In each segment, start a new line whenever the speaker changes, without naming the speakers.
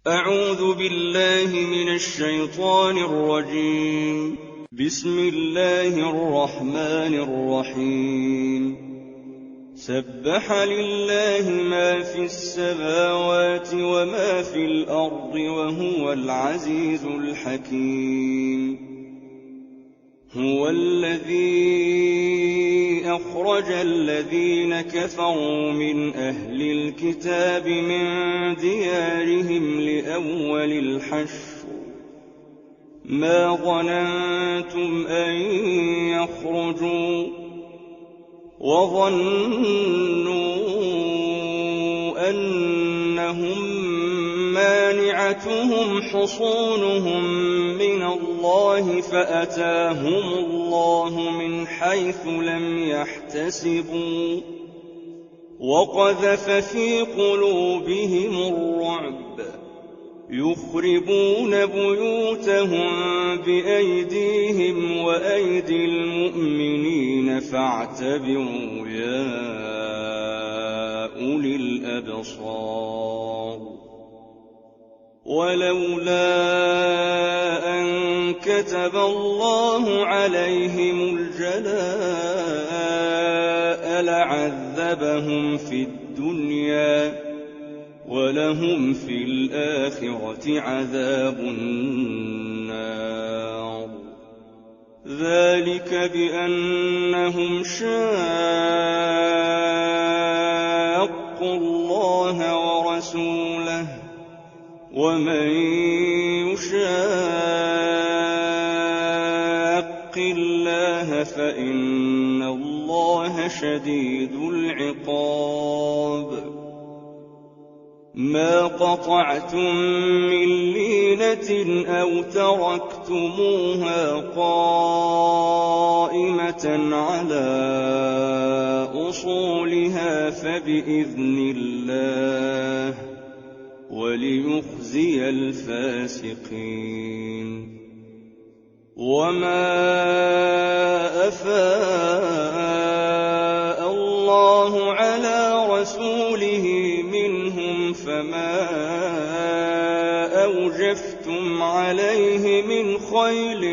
أعوذ بالله من الشيطان الرجيم. بسم الله الرحمن الرحيم. سبح لله ما في السماوات وما في الأرض وهو العزيز الحكيم. هو الذي أخرج الذين كفروا من أهل الكتاب من ديارهم لأول الحشر ما ظننتم أن يخرجوا وظنوا أنهم مانعتهم حصونهم من الله فأتاهم الله من حيث لم يحتسبوا وقذف في قلوبهم الرعب يخربون بيوتهم بأيديهم وأيدي المؤمنين فاعتبروا يا أولي الأبصار. ولولا أن كتب الله عليهم الجلاء لعذبهم في الدنيا ولهم في الآخرة عذاب النار. ذلك بأنهم شاقوا الله ورسوله ومن يشاق الله فإن الله شديد العقاب. ما قطعتم من لينة أو تركتموها قائمة على أصولها فبإذن الله وليخزي الفاسقين. وما أفاء الله على رسوله منهم فما أوجفتم عليه من خيل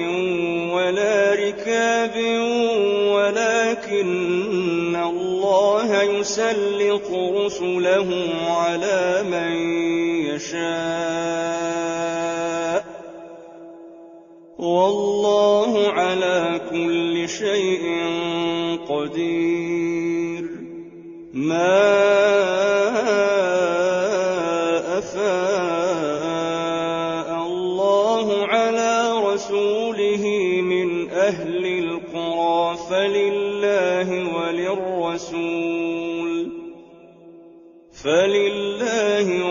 ولا ركاب ولكن الله يسلط رسله على من يشاء والله على كل شيء قدير. ما أفاء الله على رسوله من أهل القرى فلله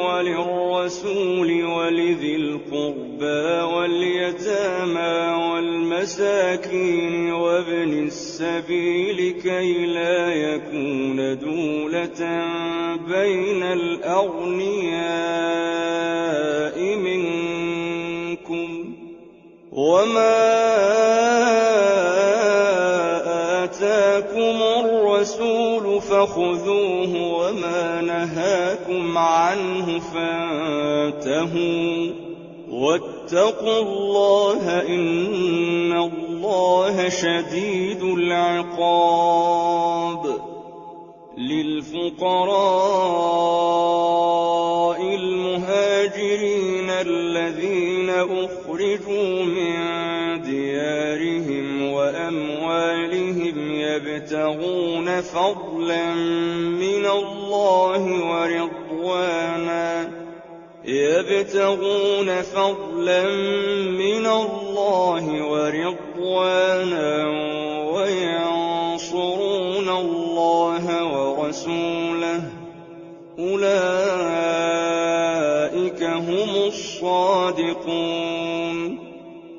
وللرسول ولذي القربى واليتامى والمساكين وابن السبيل كي لا يكون دولة بين الأغنياء منكم. وما آتاكم الرسول فخذوه وما نهاكم عنه فانتهوا واتقوا الله إن الله شديد العقاب. للفقراء المهاجرين الذين أخرجوا من ديارهم وأموالهم يبتغون فضلا من الله ورضوانا وينصرون الله ورسوله أولئك هم الصادقون.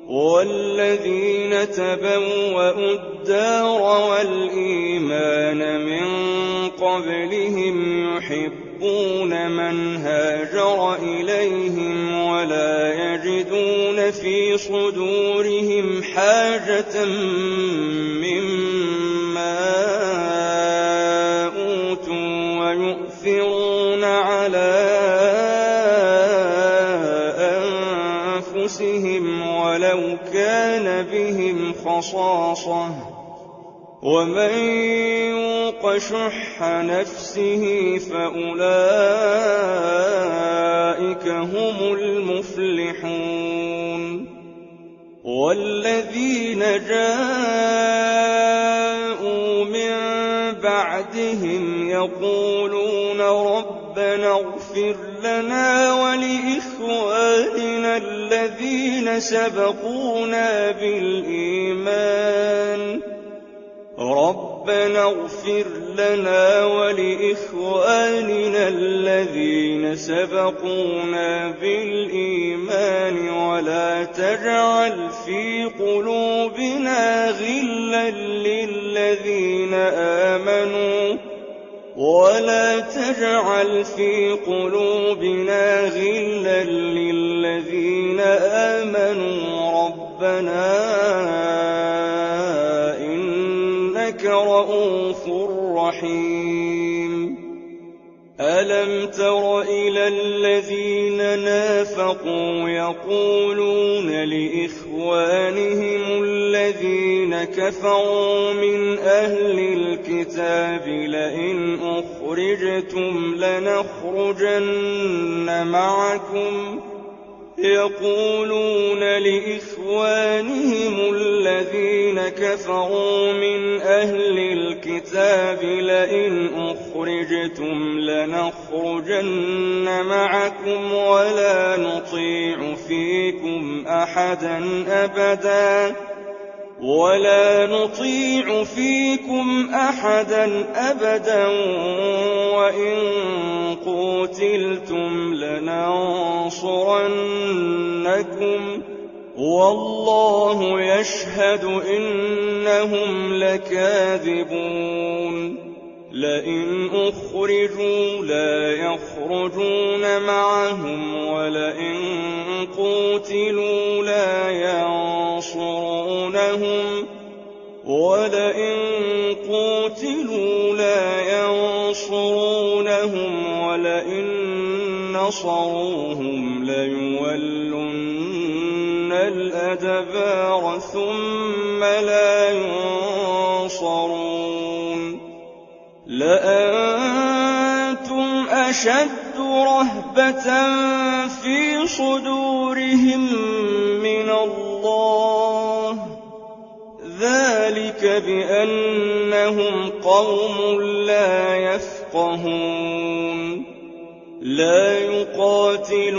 والذين تبوأوا الدار والإيمان من قبلهم يحبون من هاجر إليهم ولا يجدون في صدورهم حاجة مما أوتوا ويؤثرون على أنفسهم ولو كان بهم خصاصة ومن يوق شح نفسه فأولئك هم المفلحون والذين جاءوا من بعدهم يقولون ربنا اغفر لنا ولإخواننا الذين سبقونا بالإيمان ربنا اغفر لنا ولإخواننا الذين سبقونا بالإيمان ولا تجعل في قلوبنا غلا للذين آمنوا ربنا إنك رؤوف رحيم ألم تر إلى الذين نافقوا يقولون لإخوانهم الذين كفروا من أهل الكتاب لئن أخرجتم لنخرجن معكم يقولون لإخوانهم الذين كفروا من أهل الكتاب لئن أخرجتم لنخرجن معكم ولا نطيع فيكم أحدا أبدا وإن قوتلتم لننصرنكم والله يشهد إنهم لكاذبون لئن أخرجوا لا يخرجون معهم ولئن قوتلوا لا ينصرونهم ولئن نصروهم ليولن الأدبار ثم لا ينصرون لأنتم أشد رهبة في صدورهم من الله ذلك بأنهم قوم لا يفقهون لا يقاتلونكم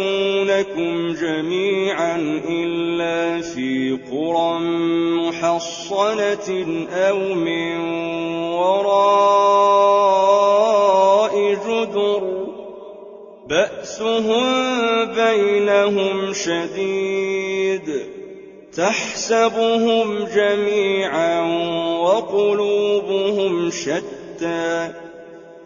جميعا إلا في قرى محصنة أو من وراء جدر بأسهم بينهم شديد تحسبهم جميعا وقلوبهم شتى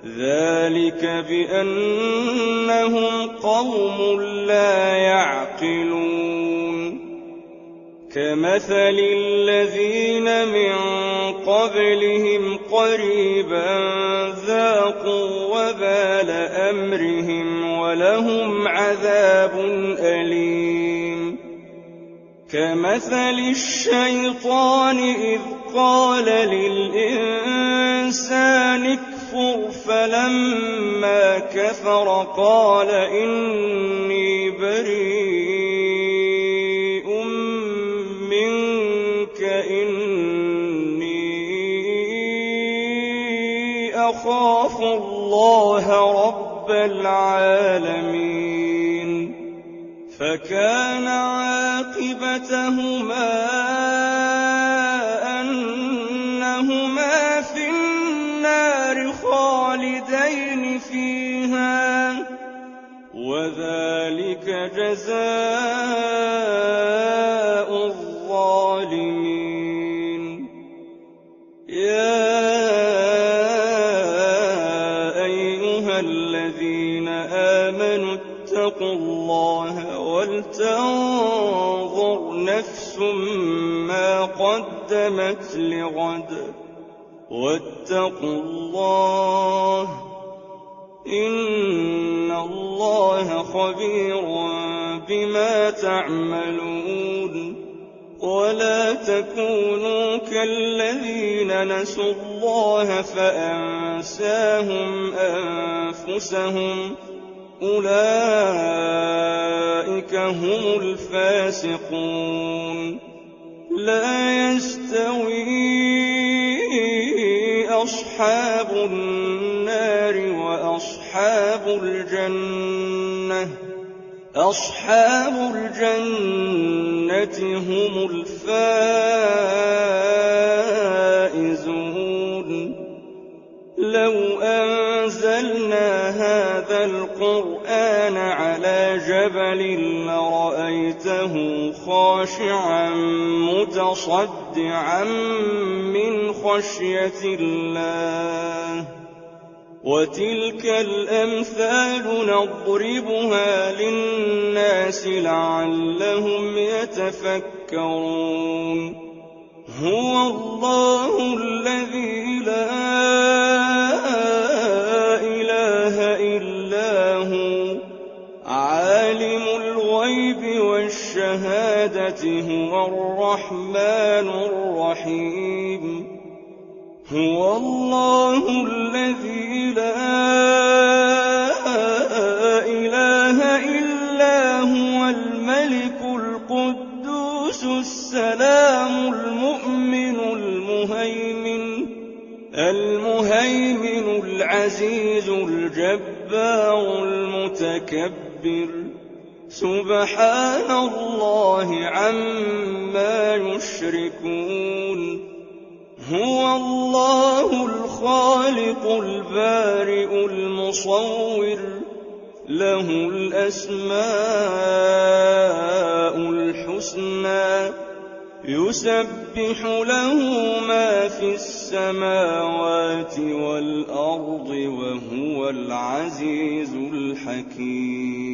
ذلك بأنهم قوم لا يعقلون كمثل الذين من قبلهم قريبا ذاقوا وبال أمرهم ولهم عذاب أليم كمثل الشيطان إذ قال للإنسان اكفر فلما كفر قال إني بريء منك إني أخاف الله رب العالمين فكان عاقبتهما أنهما في النار خالدين فيها وذلك جزاء الظالمين يا أيها الذين آمنوا اتقوا الله ولتنظر نفس ما قدمت لغد واتقوا الله إن الله خبير بما تعملون ولا تكونوا كالذين نسوا الله فأنساهم أنفسهم أولئك هم الفاسقون لا يستوي أصحاب النار وأصحاب الجنة أصحاب الجنة هم الفائزون لو أنزلنا هذا القرآن على جبل لرأيته خاشعا متصدعا من خشية الله وتلك الأمثال نضربها للناس لعلهم يتفكرون هو الله الذي لا إله إلا هو عالم الغيب والشهادة هو الرحمن الرحيم هو الله الذي لا إله إلا هو الملك القدوس السلام المؤمن المهيمن العزيز الجبار المتكبر سبحان الله عما يشركون هو الله الخالق البارئ المصور له الأسماء الحسنى يسبح له ما في السماوات والأرض وهو العزيز الحكيم